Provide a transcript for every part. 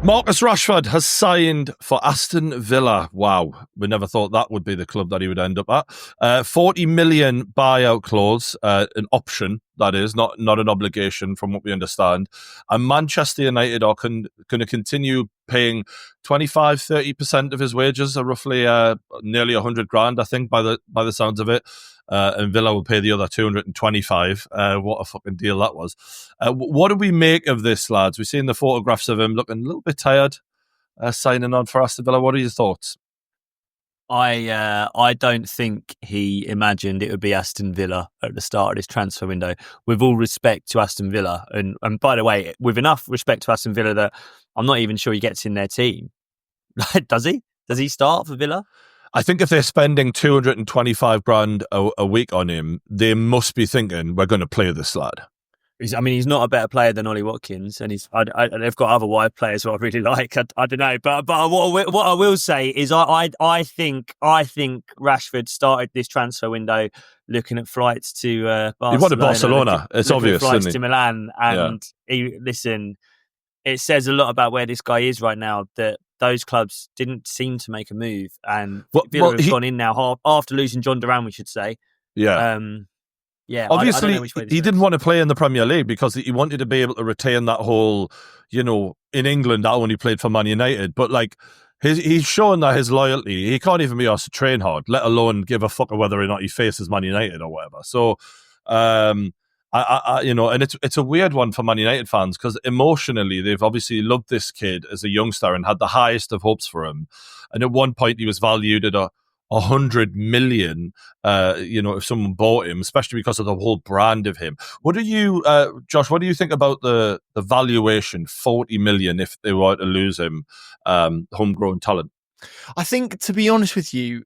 Marcus Rashford has signed for Aston Villa. Wow, we never thought that would be the club that he would end up at. 40 million buyout clause, an option, that is, not an obligation from what we understand. And Manchester United are going to continue paying 25-30% of his wages, are roughly nearly 100 grand, I think, by the sounds of it. And Villa will pay the other 225. What a fucking deal that was. What do we make of this, lads? We've seen the photographs of him looking a little bit tired, signing on for Aston Villa. What are your thoughts? I don't think he imagined it would be Aston Villa at the start of this transfer window. With all respect to Aston Villa, and by the way, with enough respect to Aston Villa that I'm not even sure he gets in their team. Does he? Does he start for Villa? I think if they're spending 225 grand a week on him, they must be thinking, we're going to play this lad. He's not a better player than Ollie Watkins, and they've got other wide players who I really like. I don't know, but what I will say is I think Rashford started this transfer window looking at flights to Barcelona. He wanted Barcelona. It's obvious, flights isn't to Milan, and it says a lot about where this guy is right now that those clubs didn't seem to make a move, and Villa have gone in now after losing John Duran, we should say. Yeah. Obviously, he didn't want to play in the Premier League because he wanted to be able to retain that whole, in England, I only played for Man United. But he's shown that his loyalty, he can't even be asked to train hard, let alone give a fuck whether or not he faces Man United or whatever. So, and it's a weird one for Man United fans because emotionally they've obviously loved this kid as a youngster and had the highest of hopes for him. And at one point he was valued at 100 million, if someone bought him, especially because of the whole brand of him. What do you, Josh, what do you think about the valuation, 40 million, if they were to lose him, homegrown talent? I think, to be honest with you,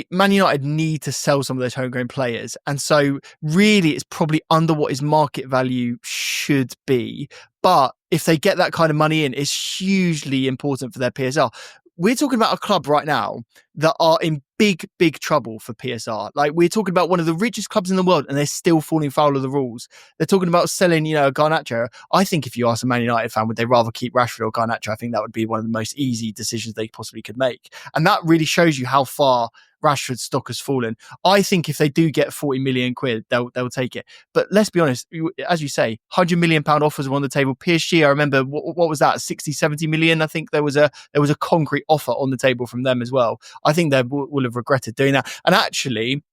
Man United need to sell some of those homegrown players. And so really it's probably under what his market value should be. But if they get that kind of money in, it's hugely important for their PSR. We're talking about a club right now that are in big, big trouble for PSR. We're talking about one of the richest clubs in the world and they're still falling foul of the rules. They're talking about selling, Garnacho. I think if you ask a Man United fan, would they rather keep Rashford or Garnacho? I think that would be one of the most easy decisions they possibly could make. And that really shows you how far Rashford's stock has fallen. I think if they do get 40 million quid, they'll take it. But let's be honest, as you say, £100 million offers are on the table. PSG, I remember, what was that? 60, 70 million. I think there was a concrete offer on the table from them as well. I think they will have regretted doing that. And actually,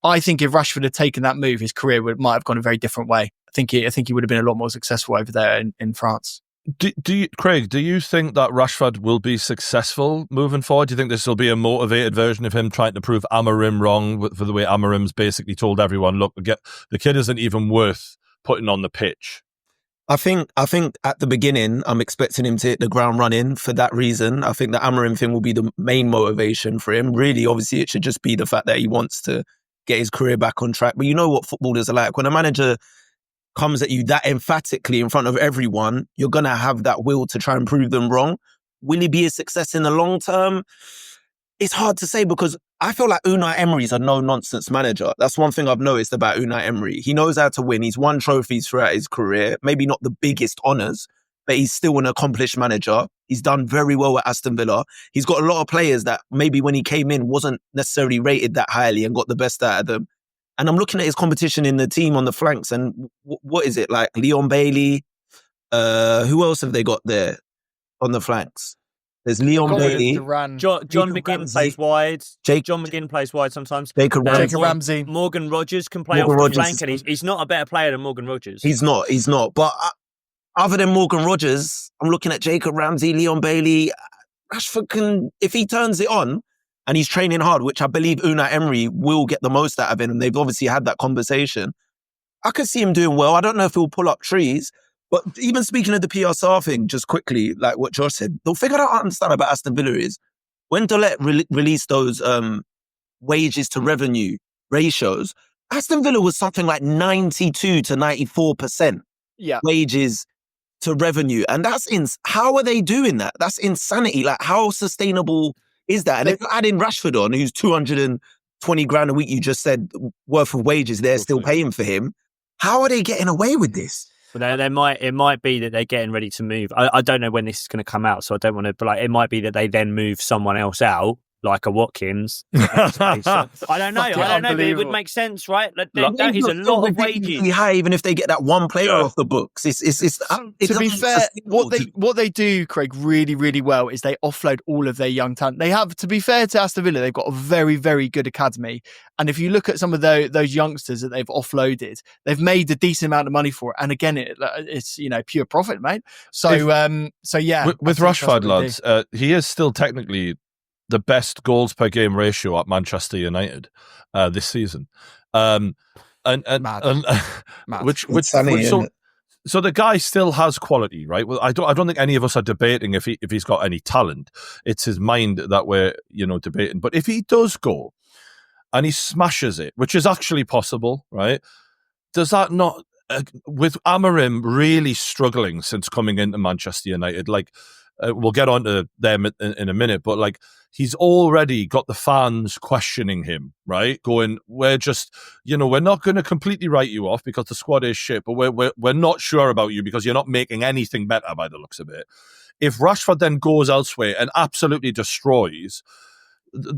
I think if Rashford had taken that move, his career might have gone a very different way. I think he would have been a lot more successful over there in France. Craig, do you think that Rashford will be successful moving forward? Do you think this will be a motivated version of him trying to prove Amorim wrong for the way Amorim's basically told everyone, look, the kid isn't even worth putting on the pitch? I think at the beginning, I'm expecting him to hit the ground running for that reason. I think the Amorim thing will be the main motivation for him. Really, obviously, it should just be the fact that he wants to get his career back on track. But you know what footballers are like. When a manager comes at you that emphatically in front of everyone, you're going to have that will to try and prove them wrong. Will he be a success in the long term? It's hard to say because I feel like Unai Emery's a no-nonsense manager. That's one thing I've noticed about Unai Emery. He knows how to win. He's won trophies throughout his career. Maybe not the biggest honours, but he's still an accomplished manager. He's done very well at Aston Villa. He's got a lot of players that maybe when he came in wasn't necessarily rated that highly and got the best out of them. And I'm looking at his competition in the team on the flanks and what is it? Like Leon Bailey? Who else have they got there on the flanks? There's Leon Bailey. John McGinn plays wide. John McGinn plays wide sometimes. Jacob Ramsey. Morgan Rogers can play off the flank and he's not a better player than Morgan Rogers. He's not. But other than Morgan Rogers, I'm looking at Jacob Ramsey, Leon Bailey. Rashford can, if he turns it on, and he's training hard, which I believe Unai Emery will get the most out of him. And they've obviously had that conversation. I could see him doing well. I don't know if he'll pull up trees. But even speaking of the PSR thing, just quickly, like what Josh said, the thing I don't understand about Aston Villa is when Dolet released those wages to revenue ratios, Aston Villa was something like 92 to 94% wages to revenue. And how are they doing that? That's insanity. Like, how sustainable is that? And if adding Rashford on, who's 220 grand a week, you just said, worth of wages, they're still paying for him. How are they getting away with this? Well, it might be that they're getting ready to move. I don't know when this is going to come out, so I don't want to. But it might be that they then move someone else out, like a Watkins. I don't know. But it would make sense, right? That is a lot of wages. High, even if they get that one player off the books. To be fair, what they do, Craig, really, really well is they offload all of their young talent. They have, to be fair to Aston Villa, they've got a very, very good academy. And if you look at some of those youngsters that they've offloaded, they've made a decent amount of money for it. And again, it's pure profit, mate. So yeah, with Rashford, lads, he is still technically the best goals per game ratio at Manchester United this season, Mad. So the guy still has quality, right? Well, I don't think any of us are debating if he's got any talent. It's his mind that we're debating. But if he does go and he smashes it, which is actually possible, right? Does that not, with Amorim really struggling since coming into Manchester United, we'll get on to them in a minute, but he's already got the fans questioning him, right? Going, we're just, we're not going to completely write you off because the squad is shit, but we're not sure about you because you're not making anything better by the looks of it. If Rashford then goes elsewhere and absolutely destroys,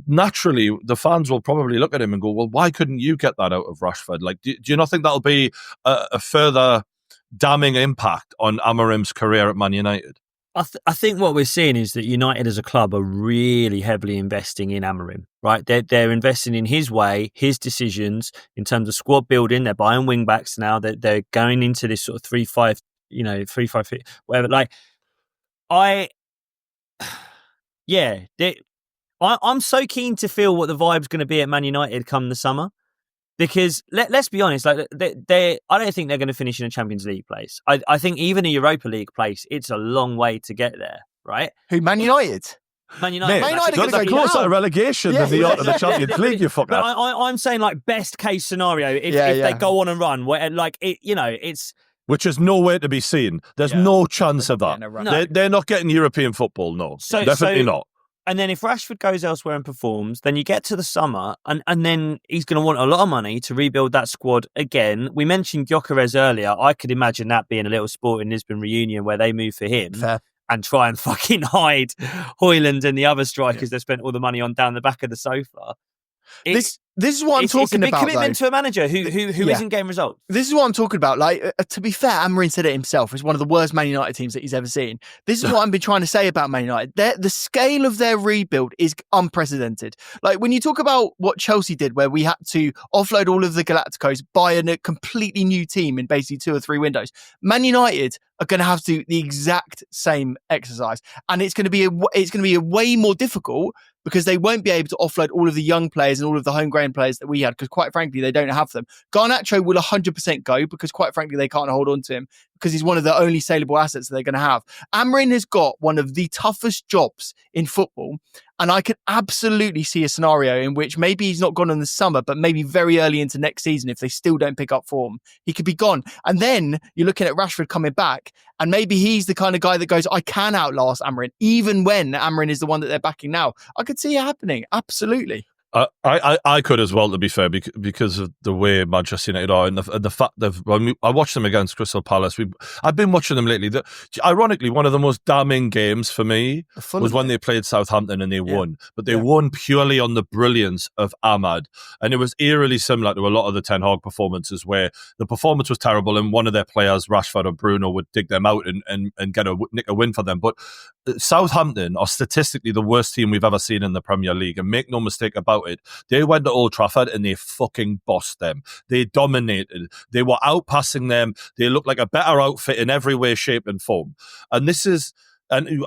naturally the fans will probably look at him and go, well, why couldn't you get that out of Rashford? Do you not think that'll be a further damning impact on Amorim's career at Man United? I think what we're seeing is that United as a club are really heavily investing in Amorim, right? They're investing in his way, his decisions in terms of squad building. They're buying wing backs now. They're going into this sort of 3-5, 3-5, whatever. I'm so keen to feel what the vibe's going to be at Man United come the summer. Because let's be honest, I don't think they're going to finish in a Champions League place. I think even a Europa League place, it's a long way to get there, right? Who, Man United? Man United. Man United are closer to relegation than they are to the Champions League. You fucker. I'm saying best case scenario if they go on and run, where it's. Which is nowhere to be seen. There's no chance of that. No. They're not getting European football. No, definitely not. And then if Rashford goes elsewhere and performs, then you get to the summer and then he's going to want a lot of money to rebuild that squad again. We mentioned Gyökeres earlier. I could imagine that being a little Sporting Lisbon reunion where they move for him. Fair. And try and fucking hide Højlund and the other strikers they spent all the money on down the back of the sofa. This is what I'm talking about. It's a big commitment to a manager who isn't getting results. This is what I'm talking about. To be fair, Amorim said it himself. It's one of the worst Man United teams that he's ever seen. This is what I've been trying to say about Man United. The scale of their rebuild is unprecedented. When you talk about what Chelsea did, where we had to offload all of the Galacticos, buy a completely new team in basically 2 or 3 windows, Man United are going to have to do the exact same exercise, and it's going to be a way more difficult because they won't be able to offload all of the young players and all of the homegrown players that we had, because quite frankly, they don't have them. Garnacho will 100% go because quite frankly, they can't hold on to him because he's one of the only saleable assets that they're going to have. Amorim has got one of the toughest jobs in football, and I could absolutely see a scenario in which maybe he's not gone in the summer, but maybe very early into next season, if they still don't pick up form, he could be gone. And then you're looking at Rashford coming back, and maybe he's the kind of guy that goes, I can outlast Amorim, even when Amorim is the one that they're backing now. I could see it happening. Absolutely. I could as well, to be fair, because of the way Manchester United are and the fact that I watched them against Crystal Palace. I've been watching them lately. Ironically, one of the most damning games for me was when they played Southampton and they won. But they won purely on the brilliance of Ahmad. And it was eerily similar to a lot of the Ten Hag performances where the performance was terrible and one of their players, Rashford or Bruno, would dig them out and nick a win for them. But Southampton are statistically the worst team we've ever seen in the Premier League. And make no mistake about it, they went to Old Trafford and they fucking bossed them. They dominated. They were outpassing them. They looked like a better outfit in every way, shape and form. And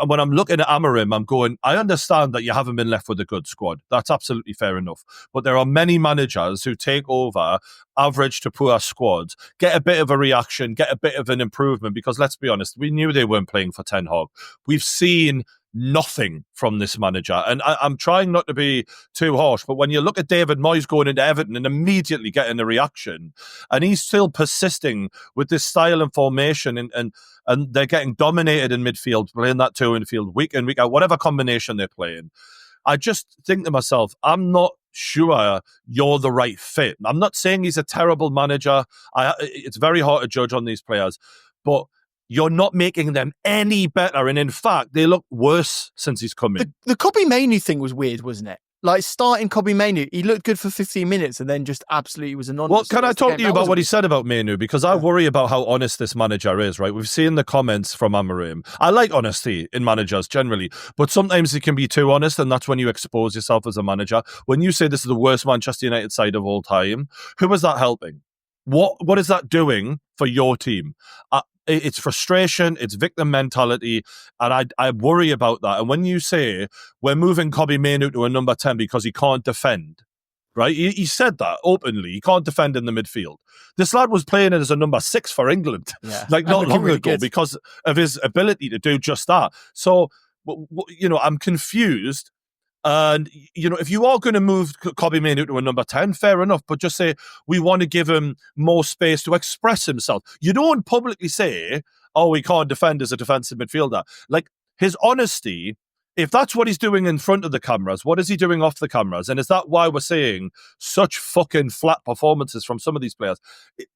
when I'm looking at Amorim, I'm going, I understand that you haven't been left with a good squad. That's absolutely fair enough. But there are many managers who take over average to poor squads, get a bit of a reaction, get a bit of an improvement, because let's be honest, we knew they weren't playing for Ten Hag. We've seen nothing from this manager. And I'm trying not to be too harsh, but when you look at David Moyes going into Everton and immediately getting a reaction, and he's still persisting with this style and formation, and they're getting dominated in midfield, playing that 2 in field week in, week out, whatever combination they're playing, I just think to myself, I'm not sure you're the right fit. I'm not saying he's a terrible manager. It's very hard to judge on these players. but you're not making them any better. And in fact, they look worse since he's come in. The Kobbie Mainoo thing was weird, wasn't it? Like starting Kobbie Mainoo, he looked good for 15 minutes and then just absolutely was anonymous. Well, can I talk to you about what he said about Mainoo? Because I worry about how honest this manager is, right? We've seen the comments from Amorim. I like honesty in managers generally, but sometimes it can be too honest, and that's when you expose yourself as a manager. When you say this is the worst Manchester United side of all time, who is that helping? What is that doing for your team? It's frustration, it's victim mentality, and I worry about that. And when you say we're moving Kobbie Mainoo to a number 10 because he can't defend, right? He said that openly. He can't defend in the midfield. This lad was playing as a number 6 for England, not long ago, because of his ability to do just that. So, I'm confused. And, if you are going to move Kobbie Mainoo to a number 10, fair enough, but just say, we want to give him more space to express himself. You don't publicly say, oh, he can't defend as a defensive midfielder. Like, his honesty, if that's what he's doing in front of the cameras, what is he doing off the cameras? And is that why we're seeing such fucking flat performances from some of these players?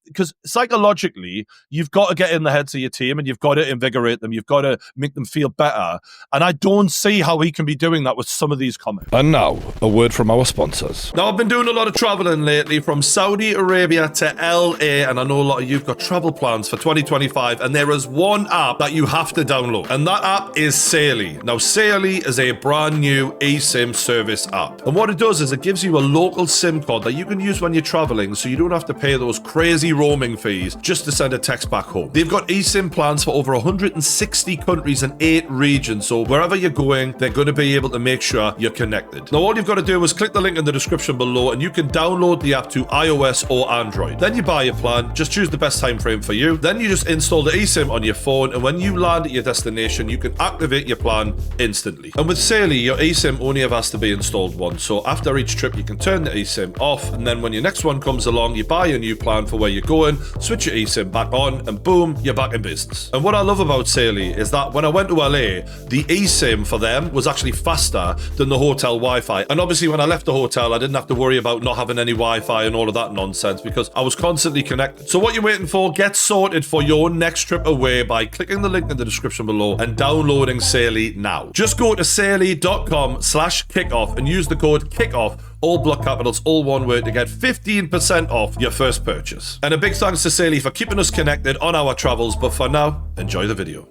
Because psychologically, you've got to get in the heads of your team and you've got to invigorate them. You've got to make them feel better. And I don't see how he can be doing that with some of these comments. And now, a word from our sponsors. Now, I've been doing a lot of traveling lately from Saudi Arabia to LA, and I know a lot of you've got travel plans for 2025, and there is one app that you have to download, and that app is Saily. Now, Saily is a brand new eSIM service app. And what it does is it gives you a local SIM card that you can use when you're traveling, so you don't have to pay those crazy roaming fees just to send a text back home. They've got eSIM plans for over 160 countries and 8 regions, so wherever you're going, they're going to be able to make sure you're connected. Now, all you've got to do is click the link in the description below and you can download the app to iOS or Android. Then you buy your plan, just choose the best time frame for you. Then you just install the eSIM on your phone, and when you land at your destination, you can activate your plan instantly. And with Saily, your eSIM only ever has to be installed once. So after each trip, you can turn the eSIM off, and then when your next one comes along, you buy a new plan for where you're going, switch your eSIM back on, and boom, you're back in business. And what I love about Saily is that when I went to LA, the eSIM for them was actually faster than the hotel Wi-Fi. And obviously, when I left the hotel, I didn't have to worry about not having any Wi-Fi and all of that nonsense because I was constantly connected. So what you're waiting for? Get sorted for your next trip away by clicking the link in the description below and downloading Saily now. Just go to saily.com/kickoff and use the code KICKOFF, all block capitals, all one word, to get 15% off your first purchase. And a big thanks to Saily for keeping us connected on our travels. But for now, enjoy the video.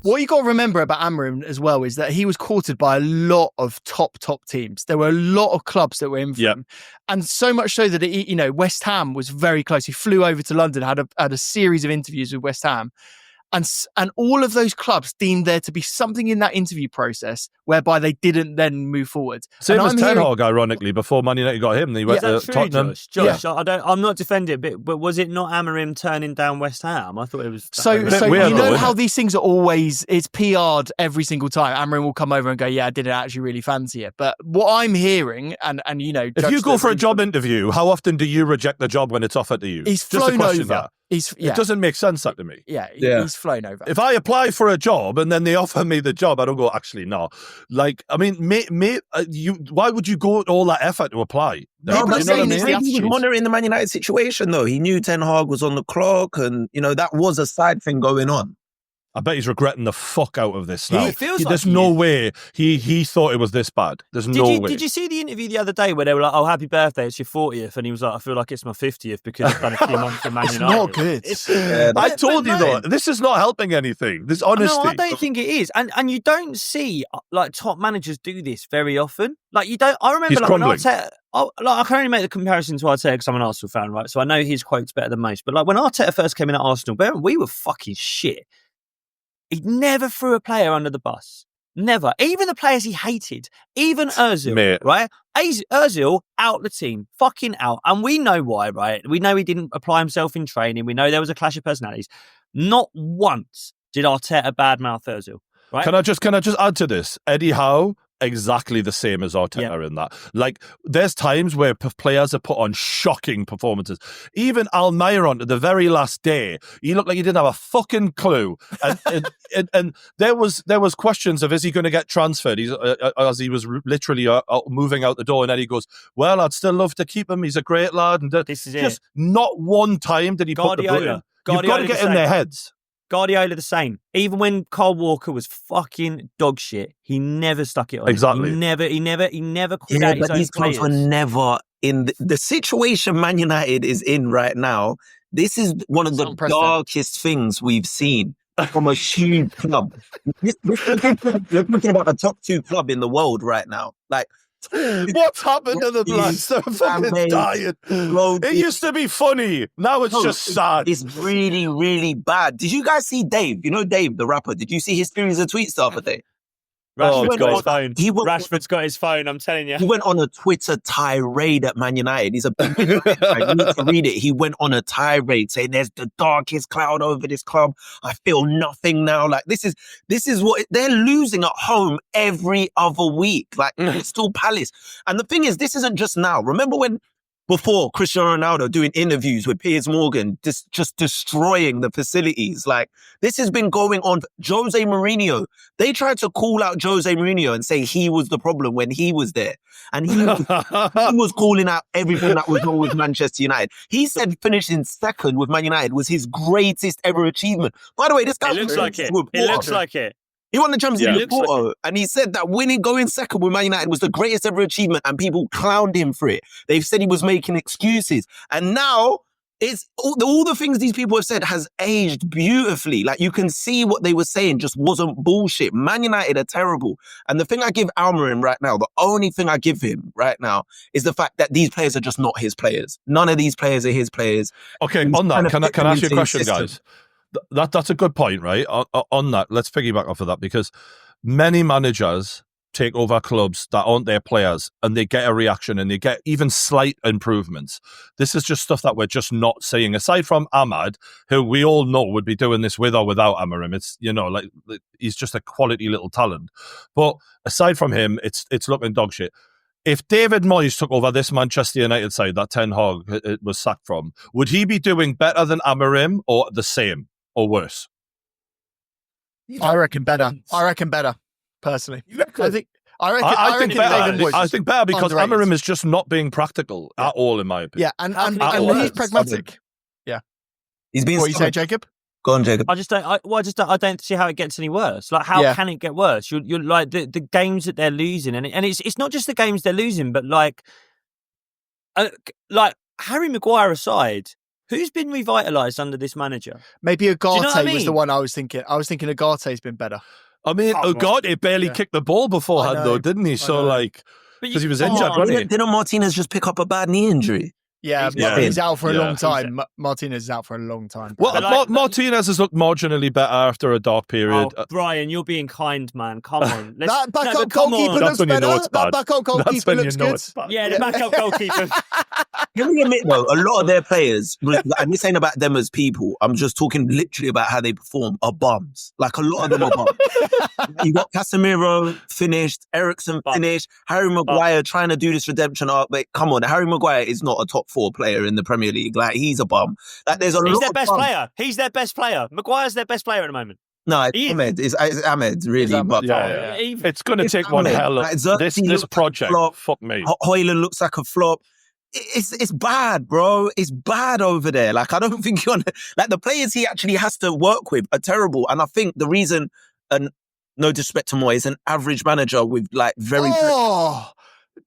What you got to remember about Amorim as well is that he was courted by a lot of top teams. There were a lot of clubs that were in for him. And so much so that, West Ham was very close. He flew over to London, had a series of interviews with West Ham. And all of those clubs deemed there to be something in that interview process whereby they didn't then move forward. Same as Ten Hag, ironically, before Man United got him. He went to Tottenham. Josh, I'm not defending it, but was it not Amorim turning down West Ham? I thought it was. So you know how these things are always, it's PR'd every single time. Amorim will come over and go, yeah, I didn't actually really fancy it. But what I'm hearing, and if you go for a job interview, how often do you reject the job when it's offered to you? He's flown over. It doesn't make sense that to me. He's flown over. If I apply for a job and then they offer me the job, I don't go, actually, no. Like, I mean, why would you go to all that effort to apply? No, but he was monitoring the Man United situation, though. He knew Ten Hag was on the clock, and, that was a side thing going on. I bet he's regretting the fuck out of this now. There's no way he thought it was this bad. There's no way. Did you see the interview the other day where they were like, oh, happy birthday, it's your 40th? And he was like, I feel like it's my 50th because I've done a few months in Man United. Not good. I told you, though, this is not helping anything. This honesty. No, I don't think it is. And you don't see, top managers do this very often. Like, you don't. I remember, when Arteta, I can only make the comparison to Arteta because I'm an Arsenal fan, right? So I know his quote's better than most. But, when Arteta first came in at Arsenal, we were fucking shit. He never threw a player under the bus. Never. Even the players he hated. Even Ozil, right? Ozil out the team. Fucking out. And we know why, right? We know he didn't apply himself in training. We know there was a clash of personalities. Not once did Arteta badmouth Ozil, right? Can I just add to this? Eddie Howe, exactly the same as Arteta in that. Like, there's times where players are put on shocking performances. Even Almiron, to the very last day, he looked like he didn't have a fucking clue. And there was questions of, is he going to get transferred? As he was literally moving out the door, and Eddie goes, well, I'd still love to keep him. He's a great lad. And this is just not one time did he put the boot in. You've got to get in their heads. Guardiola the same. Even when Kyle Walker was fucking dog shit, he never stuck it on. Exactly. He never called out his but own these clubs players. were never in the situation Man United is in right now. This is one of the darkest things we've seen from a huge club. We're talking about the top 2 club in the world right now. Like, what's happened to the Bloods? They're fucking dying. It used to be funny. Now it's just sad. It's really, really bad. Did you guys see Dave? You know Dave, the rapper? Did you see his series of tweets the other day? Rashford's got his phone. Rashford's got his phone, I'm telling you. He went on a Twitter tirade at Man United. He's a big I need to read it. He went on a tirade saying there's the darkest cloud over this club. I feel nothing now. Like this is what they're losing at home every other week. Like Crystal Palace. And the thing is, this isn't just now. Remember when before Cristiano Ronaldo doing interviews with Piers Morgan, just destroying the facilities. Like, this has been going on. Jose Mourinho, they tried to call out Jose Mourinho and say he was the problem when he was there. And he was calling out everything that was wrong with Manchester United. He said finishing second with Man United was his greatest ever achievement. By the way, this guy... It looks like it. It looks like it. He won the Champions League with Porto, and he said that going second with Man United was the greatest ever achievement, and people clowned him for it. They've said he was making excuses. And now, it's all the things these people have said has aged beautifully. Like, you can see what they were saying just wasn't bullshit. Man United are terrible. And the thing I give Amorim right now, the only thing I give him right now, is the fact that these players are just not his players. None of these players are his players. Okay, on that, can I ask you a question, guys? That's a good point, right? On that, let's piggyback off of that, because many managers take over clubs that aren't their players and they get a reaction and they get even slight improvements. This is just stuff that we're just not seeing. Aside from Ahmad, who we all know would be doing this with or without Amorim. It's, like he's just a quality little talent. But aside from him, it's looking dog shit. If David Moyes took over this Manchester United side that Ten Hag was sacked from, would he be doing better than Amorim or the same or worse? I reckon better. Personally, I think better because Amorim is just not being practical at all, in my opinion. Yeah, and he's pragmatic. Yeah, he's being. What you say, Jacob? Go on, Jacob. I don't see how it gets any worse. Like, how can it get worse? You're like the games that they're losing, and it's not just the games they're losing, but like Harry Maguire aside, who's been revitalised under this manager? Maybe Ugarte you know I mean? was the one I was thinking. I was thinking Ugarte's been better. I mean, Ugarte barely kicked the ball beforehand, though, didn't he? So, because he was injured, wasn't he? Didn't Martinez just pick up a bad knee injury? Yeah, he's out for a long time. Martinez is out for a long time. Well, Martinez has looked marginally better after a dark period. Oh, Brian, you're being kind, man. Come on. That backup goalkeeper looks better. That backup goalkeeper looks good. Yeah, the backup goalkeeper. Can we admit, though, a lot of their players, and this ain't about them as people, I'm just talking literally about how they perform, are bums. Like, a lot of them are bums. You got Casemiro finished, Eriksen finished, Harry Maguire trying to do this redemption arc. But come on, Harry Maguire is not a top 4 player in the Premier League. Like, he's a bum. Like, there's a lot their best player. He's their best player. Maguire's their best player at the moment. No, it's Ahmed. It's Ahmed, really. It's going to take one hell of this project. Flop. Fuck me. Højlund looks like a flop. It's bad, bro. It's bad over there. Like, I don't think the players he actually has to work with are terrible. And I think the reason, and no disrespect to Moyes, an average manager with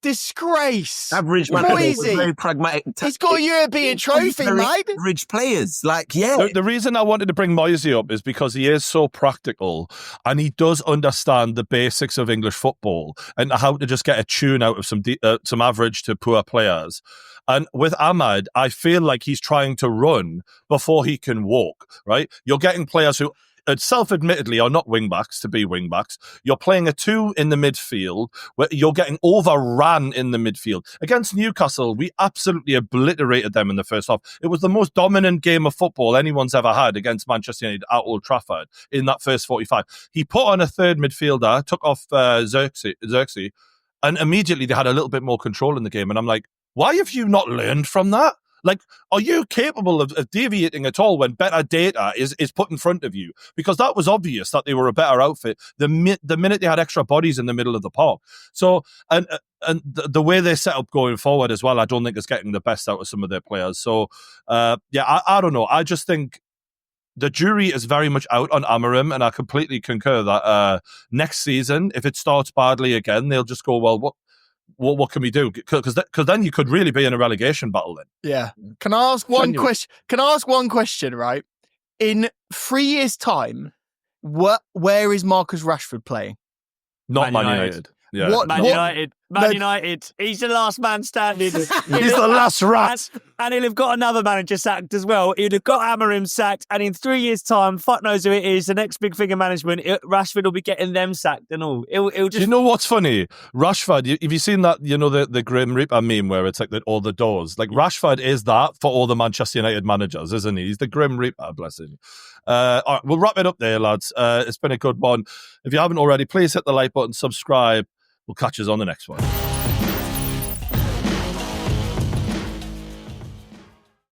disgrace. Average manager with very pragmatic. He's got a European trophy, mate. Average players, The reason I wanted to bring Moyes up is because he is so practical and he does understand the basics of English football and how to just get a tune out of some average to poor players. And with Ahmad, I feel like he's trying to run before he can walk, right? You're getting players who self-admittedly are not wing-backs to be wing-backs. You're playing a 2 in the midfield where you're getting overran in the midfield. Against Newcastle, we absolutely obliterated them in the first half. It was the most dominant game of football anyone's ever had against Manchester United at Old Trafford in that first 45. He put on a third midfielder, took off Xerxes, and immediately they had a little bit more control in the game. And I'm like, why have you not learned from that? Like, are you capable of deviating at all when better data is put in front of you? Because that was obvious that they were a better outfit the minute they had extra bodies in the middle of the park. So, and the way they set up going forward as well, I don't think is getting the best out of some of their players. So, I don't know. I just think the jury is very much out on Amorim, and I completely concur that next season, if it starts badly again, they'll just go, well, what can we do? Because then you could really be in a relegation battle then. Yeah. Can I ask one question? Can I ask one question, right? In 3 years' time, where is Marcus Rashford playing? Not Man United. Yeah. Man United. He's the last man standing. He's the last rat. And he'll have got another manager sacked as well. He'd have got Amorim sacked. And in 3 years' time, fuck knows who it is, the next big thing in management, Rashford will be getting them sacked and all. It'll just... Do you know what's funny? Rashford, have you seen that, the Grim Reaper meme where it's like all the doors? Like, Rashford is that for all the Manchester United managers, isn't he? He's the Grim Reaper, bless him. All right, we'll wrap it up there, lads. It's been a good one. If you haven't already, please hit the like button, subscribe. We'll catch us on the next one.